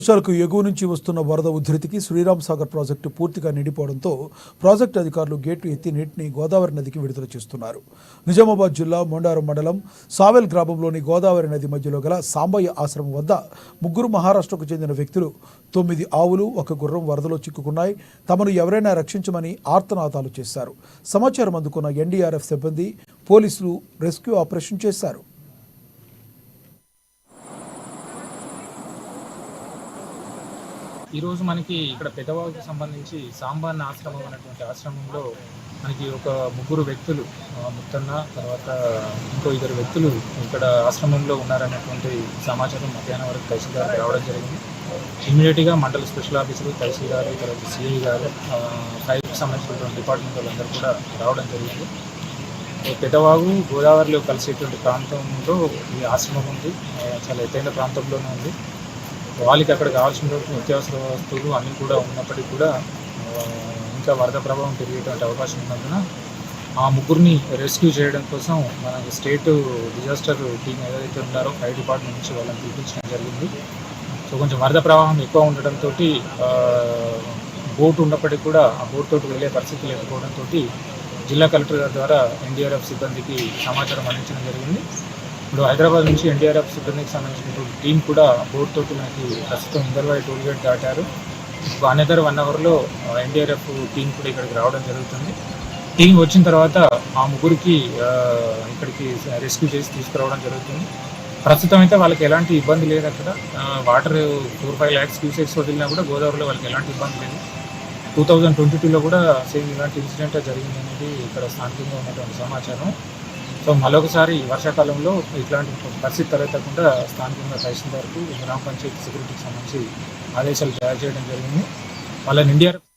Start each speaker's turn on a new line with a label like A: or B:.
A: వర్షాలకు ఎగువ నుంచి వస్తున్న వరద ఉధృతికి శ్రీరామ్ సాగర్ ప్రాజెక్టు పూర్తిగా నిండిపోవడంతో ప్రాజెక్టు అధికారులు గేట్లు ఎత్తి నీటిని గోదావరి నదికి విడుదల చేస్తున్నారు. నిజామాబాద్ జిల్లా మొండారం మండలం సావెల్ గ్రామంలోని గోదావరి నది మధ్యలో గల సాంబయ్య ఆశ్రమం వద్ద ముగ్గురు మహారాష్ట్రకు చెందిన వ్యక్తులు 9 ఆవులు 1 గుర్రం వరదలో చిక్కుకున్నాయి. తమను ఎవరైనా రక్షించమని ఆర్తనాదాలు చేశారు. సమాచారం అందుకున్న ఎన్డీఆర్ఎఫ్ సిబ్బంది పోలీసులు రెస్క్యూ ఆపరేషన్ చేశారు.
B: ఈరోజు మనకి ఇక్కడ పెద్దవాళ్ళకి సంబంధించి సాంబన్న ఆశ్రమం అనేటువంటి ఆశ్రమంలో మనకి ఒక ముగ్గురు వ్యక్తులు ముత్తన్న తర్వాత ఇంకో 2 వ్యక్తులు ఇక్కడ ఆశ్రమంలో ఉన్నారనేటువంటి సమాచారం మధ్యాహ్నం వరకు తహసీల్దార్ రావడం జరిగింది. ఇమ్మీడియట్గా మండల స్పెషల్ ఆఫీసర్ తహసీల్దార్ తర్వాత సిఐ గారు ఫైర్కి సంబంధించినటువంటి డిపార్ట్మెంట్ వాళ్ళందరూ కూడా రావడం జరిగింది. పెద్దవాగు గోదావరిలో కలిసేటువంటి ప్రాంతంలో ఈ ఆశ్రమం ఉంది. చాలా ఎత్తైన ప్రాంతంలోనే ఉంది. వాళ్ళకి అక్కడ కావాల్సినటువంటి నిత్యావసర వస్తువులు అన్నీ కూడా ఉన్నప్పటికీ కూడా ఇంకా వరద ప్రభావం పెరిగేటువంటి అవకాశం ఉన్నందున ఆ ముగ్గురిని రెస్క్యూ చేయడం కోసం మన స్టేట్ డిజాస్టర్ టీం ఏదైతే ఉన్నారో ఫైర్ డిపార్ట్మెంట్ నుంచి వాళ్ళని పిలిపించడం జరిగింది. సో కొంచెం వరద ప్రవాహం ఎక్కువ ఉండడంతో బోట్ ఉన్నప్పటికీ కూడా ఆ బోట్ తోటి వెళ్ళే పరిస్థితి లేకపోవడంతో జిల్లా కలెక్టర్ గారి ద్వారా ఎన్డీఆర్ఎఫ్ సిబ్బందికి సమాచారం అందించడం జరిగింది. ఇప్పుడు హైదరాబాద్ నుంచి ఎన్డీఆర్ఎఫ్ సిబ్బందికి సంబంధించినటువంటి టీం కూడా బోట్ తోటి మనకి ప్రస్తుతం ఇందర్వాయి టోల్ గేట్ దాటారు. అనదర్ 1 అవర్లో ఎన్డీఆర్ఎఫ్ టీం కూడా ఇక్కడికి రావడం జరుగుతుంది. టీం వచ్చిన తర్వాత ఆ ముగ్గురికి ఇక్కడికి రెస్క్యూ చేసి తీసుకురావడం జరుగుతుంది. ప్రస్తుతం అయితే వాళ్ళకి ఎలాంటి ఇబ్బంది లేదు. అక్కడ వాటర్ 4-5 lakhs క్యూసెక్స్ వదిలినా కూడా గోదావరిలో వాళ్ళకి ఎలాంటి ఇబ్బంది లేదు. 2022లో కూడా సేమ్ ఇలాంటి ఇన్సిడెంట్ జరిగింది అనేది ఇక్కడ స్థానికంగా ఉన్నటువంటి సమాచారం. సో మరొకసారి వర్షాకాలంలో ఇట్లాంటి పరిస్థితి తలెత్తకుండా స్థానికంగా తహసీల్దార్కు గ్రామ పంచాయతీ సెక్యూరిటీకి సంబంధించి ఆదేశాలు జారీ చేయడం జరిగింది. వాళ్ళని ఎన్డీఆర్ఎఫ్